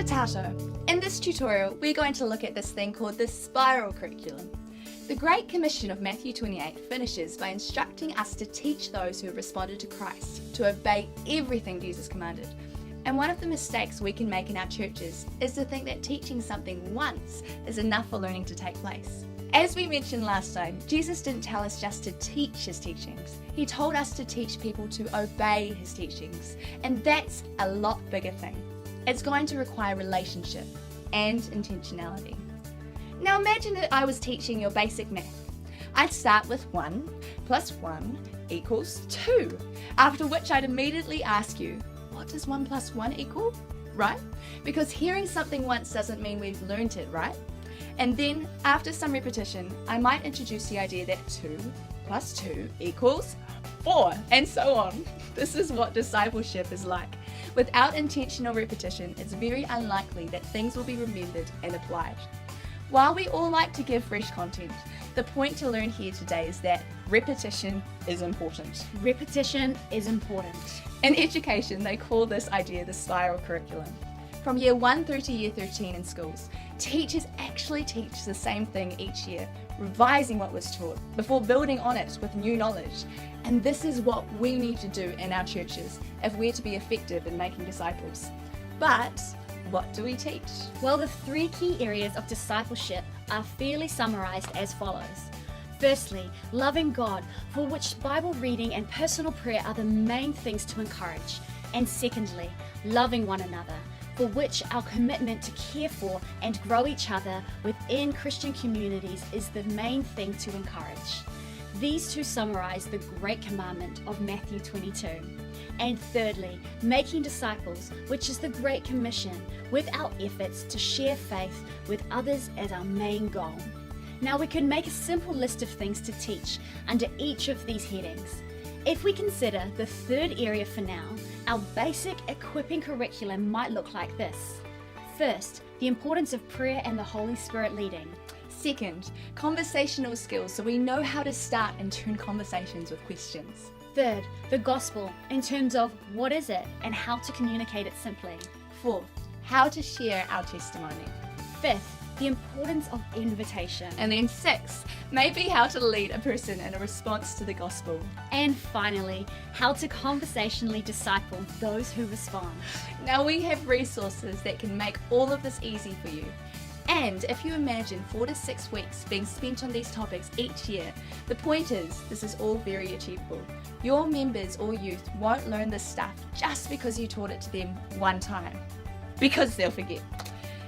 Potato. In this tutorial, we're going to look at this thing called the spiral curriculum. The Great Commission of Matthew 28 finishes by instructing us to teach those who have responded to Christ to obey everything Jesus commanded. And one of the mistakes we can make in our churches is to think that teaching something once is enough for learning to take place. As we mentioned last time, Jesus didn't tell us just to teach his teachings. He told us to teach people to obey his teachings. And that's a lot bigger thing. It's going to require relationship and intentionality. Now imagine that I was teaching your basic math. I'd start with 1 plus 1 equals 2, after which I'd immediately ask you, what does 1 plus 1 equal? Right? Because hearing something once doesn't mean we've learned it, right? And then, after some repetition, I might introduce the idea that 2 plus 2 equals 4, and so on. This is what discipleship is like. Without intentional repetition, it's very unlikely that things will be remembered and applied. While we all like to give fresh content, the point to learn here today is that repetition is important. Repetition is important. In education, they call this idea the spiral curriculum. From year 1 through to year 13 in schools, teachers actually teach the same thing each year, revising what was taught before building on it with new knowledge. And this is what we need to do in our churches if we're to be effective in making disciples. But what do we teach? Well, the 3 key areas of discipleship are fairly summarized as follows. Firstly, loving God, for which Bible reading and personal prayer are the main things to encourage. And secondly, loving one another, for which our commitment to care for and grow each other within Christian communities is the main thing to encourage. These 2 summarize the Great Commandment of Matthew 22. And thirdly, making disciples, which is the Great Commission, with our efforts to share faith with others as our main goal. Now we can make a simple list of things to teach under each of these headings. If we consider the 3rd area for now, our basic equipping curriculum might look like this. First, the importance of prayer and the Holy Spirit leading. Second, conversational skills so we know how to start and turn conversations with questions. Third, the gospel in terms of what is it and how to communicate it simply. Fourth, how to share our testimony. Fifth, the importance of invitation. And then 6th, maybe how to lead a person in a response to the gospel. And finally, how to conversationally disciple those who respond. Now we have resources that can make all of this easy for you. And if you imagine 4 to 6 weeks being spent on these topics each year, the point is, this is all very achievable. Your members or youth won't learn this stuff just because you taught it to them one time, because they'll forget.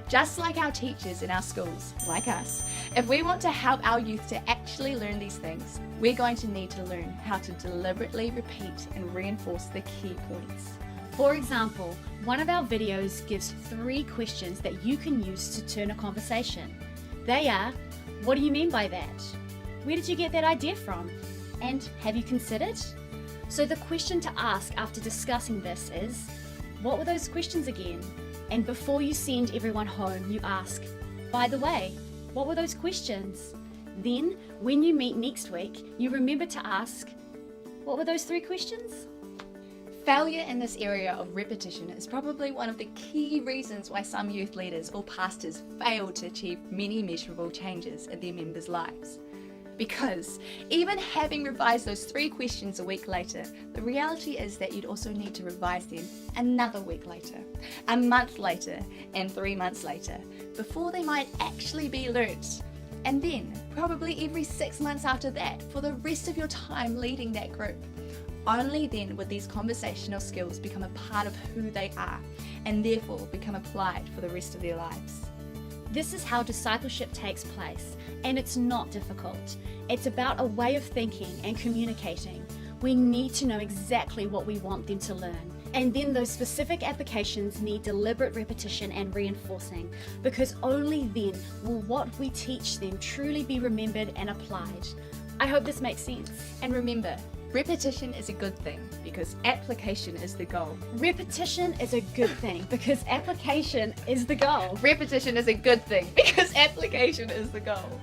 Just like our teachers in our schools, like us, if we want to help our youth to actually learn these things, we're going to need to learn how to deliberately repeat and reinforce the key points. For example, one of our videos gives 3 questions that you can use to turn a conversation. They are, what do you mean by that? Where did you get that idea from? And have you considered? So the question to ask after discussing this is, what were those questions again? And before you send everyone home, you ask, by the way, what were those questions? Then, when you meet next week, you remember to ask, what were those 3 questions? Failure in this area of repetition is probably one of the key reasons why some youth leaders or pastors fail to achieve many measurable changes in their members' lives. Because even having revised those 3 questions a week later, the reality is that you'd also need to revise them another week later, a month later, and 3 months later, before they might actually be learnt. And then, probably every 6 months after that, for the rest of your time leading that group. Only then would these conversational skills become a part of who they are, and therefore become applied for the rest of their lives. This is how discipleship takes place, and it's not difficult. It's about a way of thinking and communicating. We need to know exactly what we want them to learn, and then those specific applications need deliberate repetition and reinforcing, because only then will what we teach them truly be remembered and applied. I hope this makes sense. And remember, repetition is a good thing because application is the goal. Repetition is a good thing because application is the goal. Repetition is a good thing because application is the goal.